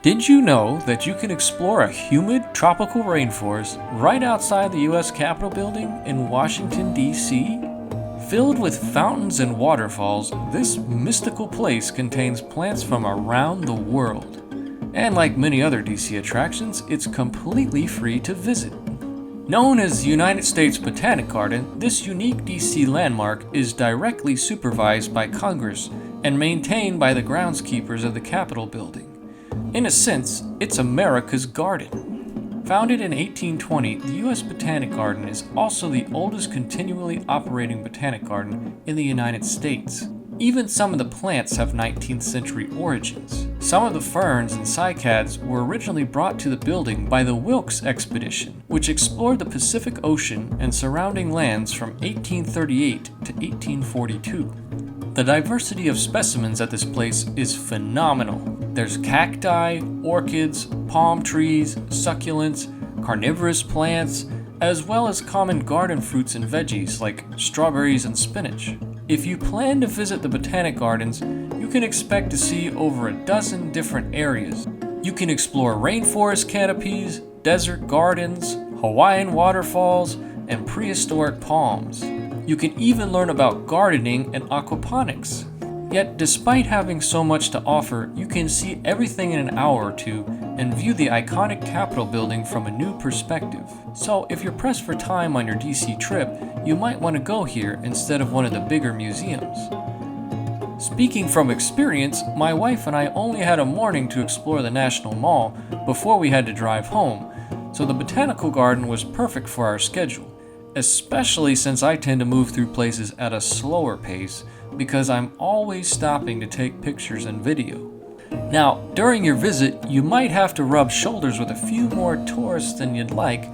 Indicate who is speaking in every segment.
Speaker 1: Did you know that you can explore a humid tropical rainforest right outside the U.S. Capitol building in Washington, D.C.? Filled with fountains and waterfalls, this mystical place contains plants from around the world. And like many other D.C. attractions, it's completely free to visit. Known as the United States Botanic Garden, this unique D.C. landmark is directly supervised by Congress and maintained by the groundskeepers of the Capitol building. In a sense, it's America's garden. Founded in 1820, the U.S. Botanic Garden is also the oldest continually operating botanic garden in the United States. Even some of the plants have 19th century origins. Some of the ferns and cycads were originally brought to the building by the Wilkes expedition, which explored the Pacific Ocean and surrounding lands from 1838 to 1842. The diversity of specimens at this place is phenomenal. There's cacti, orchids, palm trees, succulents, carnivorous plants, as well as common garden fruits and veggies like strawberries and spinach. If you plan to visit the Botanic Gardens, you can expect to see over a dozen different areas. You can explore rainforest canopies, desert gardens, Hawaiian waterfalls, and prehistoric palms. You can even learn about gardening and aquaponics. Yet, despite having so much to offer, you can see everything in an hour or two and view the iconic Capitol building from a new perspective. So, if you're pressed for time on your DC trip, you might want to go here instead of one of the bigger museums. Speaking from experience, my wife and I only had a morning to explore the National Mall before we had to drive home, so the Botanical Garden was perfect for our schedule. Especially since I tend to move through places at a slower pace because I'm always stopping to take pictures and video. Now, during your visit, you might have to rub shoulders with a few more tourists than you'd like,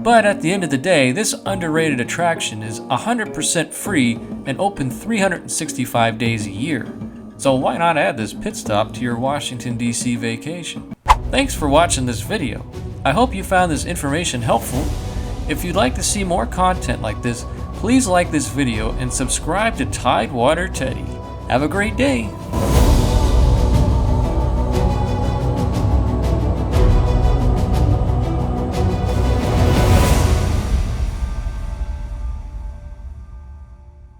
Speaker 1: but at the end of the day, this underrated attraction is 100% free and open 365 days a year. So why not add this pit stop to your Washington, D.C. vacation? Thanks for watching this video. I hope you found this information helpful. If you'd like to see more content like this, please like this video and subscribe to Tidewater Teddy. Have a great day!